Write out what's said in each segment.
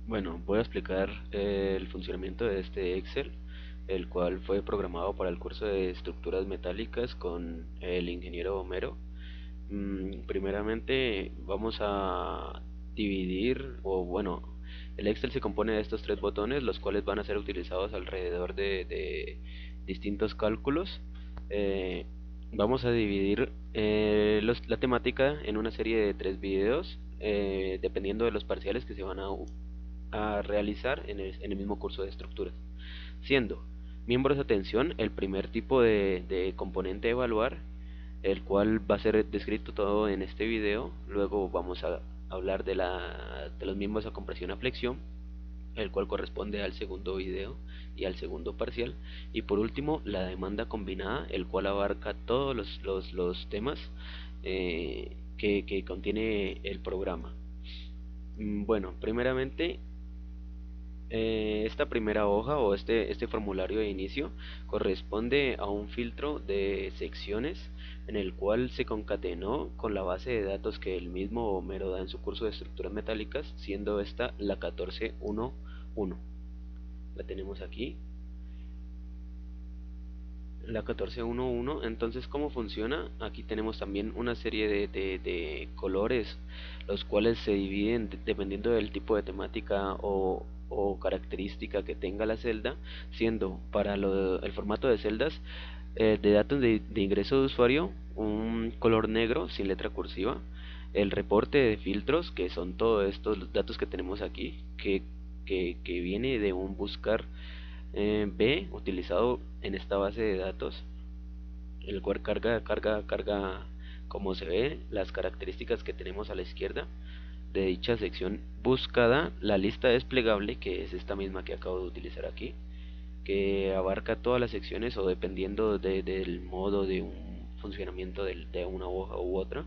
Bueno, voy a explicar el funcionamiento de este Excel, el cual fue programado para el curso de estructuras metálicas con el ingeniero Homero. Primeramente vamos a dividir, o bueno, el Excel se compone de estos tres botones, los cuales van a ser utilizados alrededor de distintos cálculos. Eh, Vamos a dividir la temática en una serie de tres videos, dependiendo de los parciales que se van a realizar en el mismo curso de estructuras, siendo miembros de atención el primer tipo de componente a evaluar, el cual va a ser descrito todo en este video. Luego vamos a hablar de los miembros a compresión a flexión, el cual corresponde al segundo video y al segundo parcial. Y por último, la demanda combinada, el cual abarca todos los temas que contiene el programa. Bueno, primeramente, esta primera hoja o este formulario de inicio corresponde a un filtro de secciones en el cual se concatenó con la base de datos que el mismo Homero da en su curso de estructuras metálicas, siendo esta la 14.1.1. La tenemos aquí, la 14.1.1. Entonces, ¿cómo funciona? Aquí tenemos también una serie de colores, los cuales se dividen dependiendo del tipo de temática o característica que tenga la celda, siendo para el formato de celdas de datos de ingreso de usuario un color negro sin letra cursiva, el reporte de filtros, que son todos estos datos que tenemos aquí, que viene de un buscar B utilizado en esta base de datos, el cual carga como se ve las características que tenemos a la izquierda de dicha sección buscada, la lista desplegable, que es esta misma que acabo de utilizar aquí, que abarca todas las secciones o dependiendo del modo de un funcionamiento de una hoja u otra.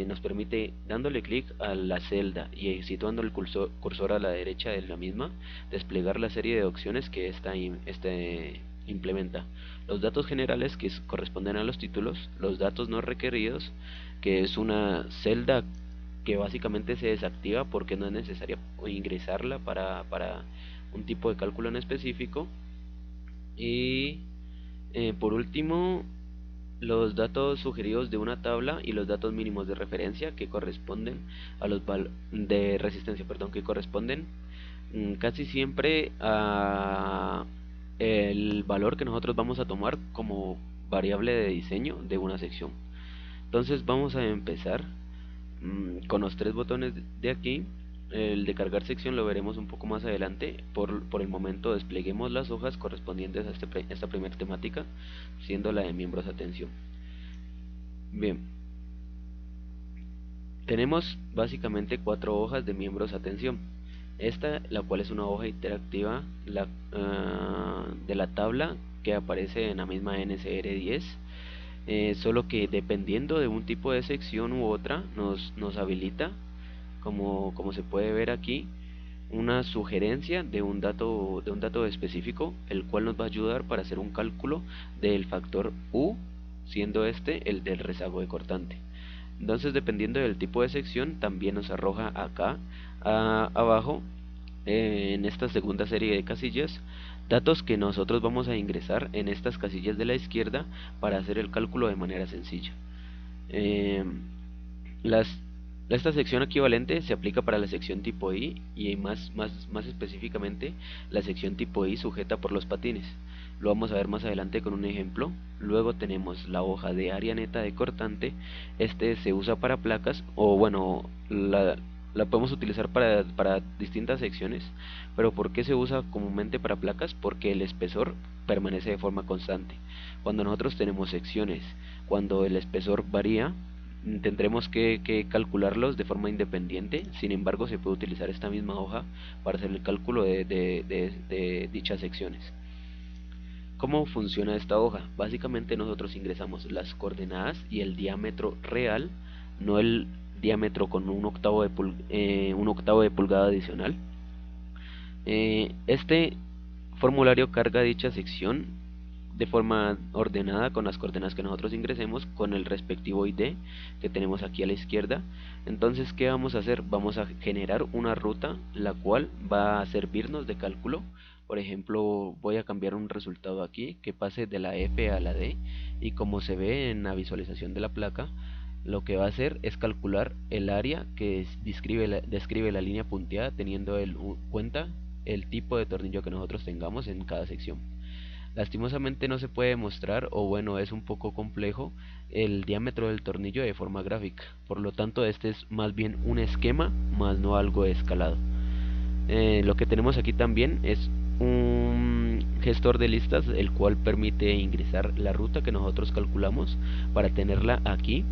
Nos permite, dándole clic a la celda y situando el cursor a la derecha de la misma, desplegar la serie de opciones que este implementa. Los datos generales, que corresponden a los títulos; los datos no requeridos, que es una celda que básicamente se desactiva porque no es necesario ingresarla para un tipo de cálculo en específico; y por último, los datos sugeridos de una tabla y los datos mínimos de referencia, que corresponden a de resistencia, perdón, que corresponden casi siempre a el valor que nosotros vamos a tomar como variable de diseño de una sección. Entonces vamos a empezar con los tres botones de aquí. El de cargar sección lo veremos un poco más adelante. Por el momento despleguemos las hojas correspondientes a esta primera temática, siendo la de miembros de atención. Bien, tenemos básicamente cuatro hojas de miembros de atención. Esta, la cual es una hoja interactiva de la tabla que aparece en la misma NCR10, solo que dependiendo de un tipo de sección u otra nos habilita, como se puede ver aquí, una sugerencia de un dato específico, el cual nos va a ayudar para hacer un cálculo del factor U, siendo este el del rezago de cortante. Entonces, dependiendo del tipo de sección, también nos arroja acá abajo, en esta segunda serie de casillas, datos que nosotros vamos a ingresar en estas casillas de la izquierda para hacer el cálculo de manera sencilla. Eh, las, Esta sección equivalente se aplica para la sección tipo I, y más específicamente la sección tipo I sujeta por los patines. Lo vamos a ver más adelante con un ejemplo. Luego tenemos la hoja de área neta de cortante. Este se usa para placas, o bueno, la podemos utilizar para distintas secciones. Pero ¿por qué se usa comúnmente para placas? Porque el espesor permanece de forma constante. Cuando nosotros tenemos secciones, cuando el espesor varía, tendremos que calcularlos de forma independiente. Sin embargo, se puede utilizar esta misma hoja para hacer el cálculo de dichas secciones. ¿Cómo funciona esta hoja? Básicamente nosotros ingresamos las coordenadas y el diámetro real, no el diámetro con un octavo de pulgada adicional. Este formulario carga dicha sección de forma ordenada con las coordenadas que nosotros ingresemos, con el respectivo ID que tenemos aquí a la izquierda. Entonces, ¿qué vamos a hacer? Vamos a generar una ruta la cual va a servirnos de cálculo. Por ejemplo, voy a cambiar un resultado aquí que pase de la F a la D, y como se ve en la visualización de la placa, lo que va a hacer es calcular el área que describe la línea punteada, teniendo en cuenta el tipo de tornillo que nosotros tengamos en cada sección. Lastimosamente no se puede mostrar, o bueno, es un poco complejo, el diámetro del tornillo de forma gráfica. Por lo tanto, este es más bien un esquema, más no algo escalado. Lo que tenemos aquí también es un gestor de listas, el cual permite ingresar la ruta que nosotros calculamos para tenerla aquí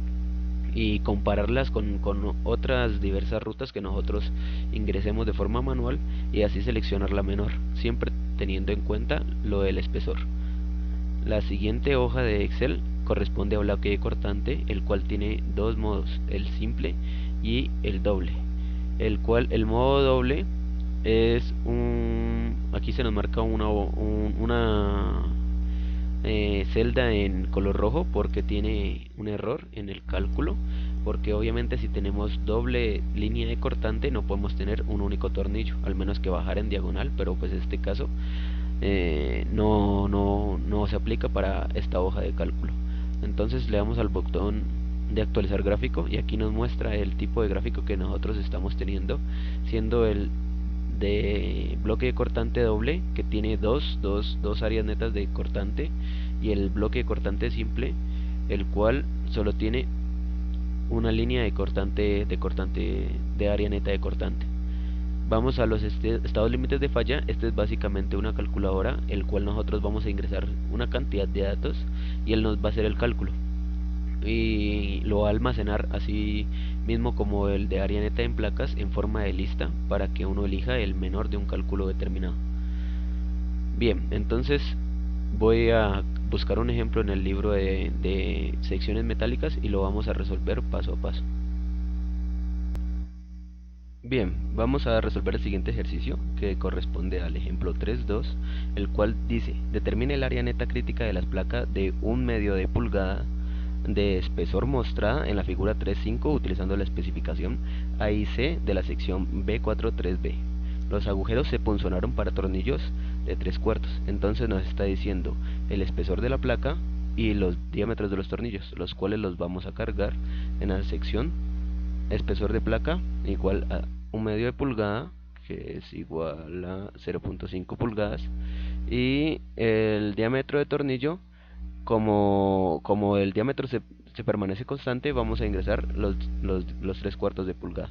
y compararlas con otras diversas rutas que nosotros ingresemos de forma manual, y así seleccionar la menor, siempre teniendo en cuenta lo del espesor. La siguiente hoja de Excel corresponde a bloque cortante, el cual tiene dos modos, el simple y el doble, el cual el modo doble es aquí se nos marca una celda en color rojo porque tiene un error en el cálculo, porque obviamente si tenemos doble línea de cortante no podemos tener un único tornillo, al menos que bajar en diagonal, pero pues en este caso no se aplica para esta hoja de cálculo. Entonces le damos al botón de actualizar gráfico y aquí nos muestra el tipo de gráfico que nosotros estamos teniendo, siendo el de bloque de cortante doble, que tiene dos áreas netas de cortante, y el bloque de cortante simple, el cual solo tiene una línea de cortante de área neta de cortante. Vamos a los estados límites de falla. Este es básicamente una calculadora, el cual nosotros vamos a ingresar una cantidad de datos y él nos va a hacer el cálculo y lo va a almacenar así mismo como el de área neta en placas en forma de lista, para que uno elija el menor de un cálculo determinado. Bien, entonces voy a buscar un ejemplo en el libro de secciones metálicas y lo vamos a resolver paso a paso. Bien, vamos a resolver el siguiente ejercicio, que corresponde al ejemplo 3.2, el cual dice: determine el área neta crítica de las placas de 1/2 de pulgada de espesor mostrada en la figura 3.5 utilizando la especificación A y C de la sección B43B. Los agujeros se punzonaron para tornillos de 3/4. Entonces nos está diciendo el espesor de la placa y los diámetros de los tornillos, los cuales los vamos a cargar en la sección espesor de placa igual a 1/2 de pulgada, que es igual a 0.5 pulgadas, y el diámetro de tornillo, como el diámetro se permanece constante, vamos a ingresar los 3/4 de pulgada.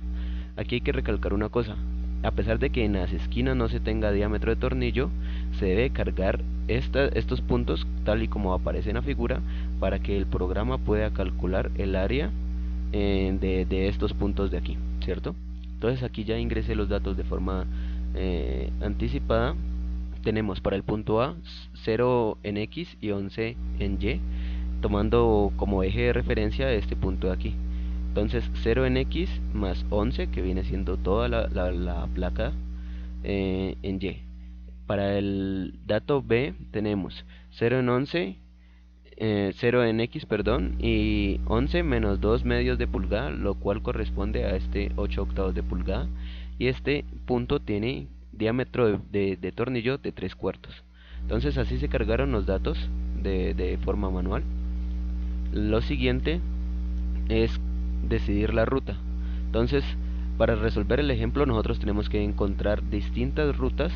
Aquí hay que recalcar una cosa: a pesar de que en las esquinas no se tenga diámetro de tornillo, se debe cargar estos puntos tal y como aparece en la figura, para que el programa pueda calcular el área de estos puntos de aquí, ¿cierto? Entonces aquí ya ingresé los datos de forma anticipada. Tenemos para el punto A 0 en X y 11 en Y, tomando como eje de referencia este punto de aquí. Entonces 0 en X más 11, que viene siendo toda la placa, en Y. Para el dato B tenemos 0 en 11, 0 en X, perdón, y 11 menos 2/2 de pulgada, lo cual corresponde a este 8/8 de pulgada, y este punto tiene diámetro de tornillo de 3/4. Entonces así se cargaron los datos de forma manual. Lo siguiente es decidir la ruta. Entonces, para resolver el ejemplo nosotros tenemos que encontrar distintas rutas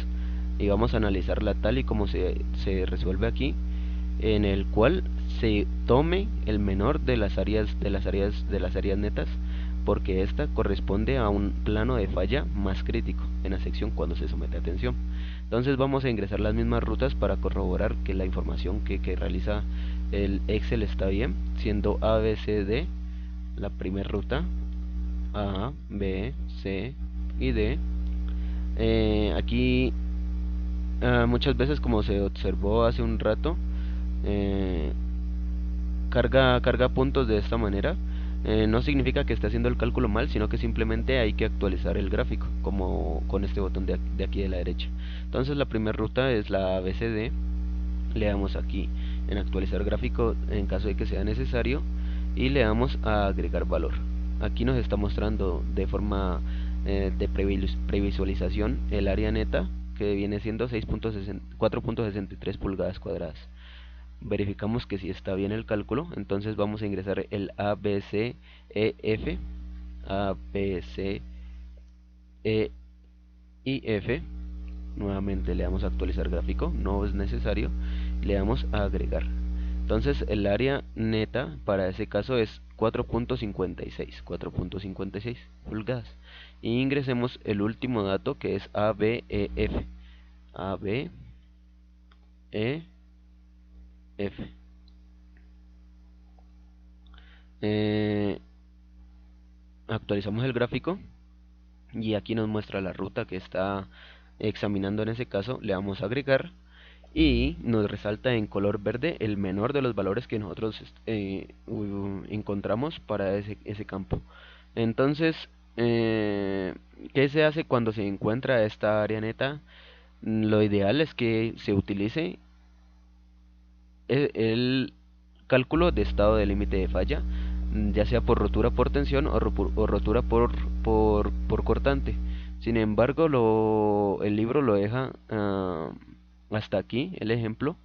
y vamos a analizarla tal y como se resuelve aquí, en el cual se tome el menor de las áreas netas, porque esta corresponde a un plano de falla más crítico en la sección cuando se somete a tensión. Entonces vamos a ingresar las mismas rutas para corroborar que la información que realiza el Excel está bien, siendo A, B, C, D la primera ruta, A, B, C y D. Aquí muchas veces, como se observó hace un rato, carga puntos de esta manera. No significa que esté haciendo el cálculo mal, sino que simplemente hay que actualizar el gráfico, como con este botón de aquí de la derecha. Entonces la primera ruta es la ABCD, le damos aquí en actualizar gráfico en caso de que sea necesario y le damos a agregar valor. Aquí nos está mostrando de forma de previsualización el área neta, que viene siendo 4.63 pulgadas cuadradas. Verificamos que si está bien el cálculo, entonces vamos a ingresar el ABCEF, ABCE y F. Nuevamente le damos a actualizar gráfico, no es necesario, le damos a agregar. Entonces el área neta para ese caso es 4.56 pulgadas. Y ingresemos el último dato, que es ABEF. ABEF. Actualizamos el gráfico y aquí nos muestra la ruta que está examinando. En ese caso le damos a agregar y nos resalta en color verde el menor de los valores que nosotros encontramos para ese campo. Entonces, ¿qué se hace cuando se encuentra esta área neta? Lo ideal es que se utilice el cálculo de estado de límite de falla, ya sea por rotura por tensión o rotura por cortante. Sin embargo, el libro lo deja hasta aquí, el ejemplo,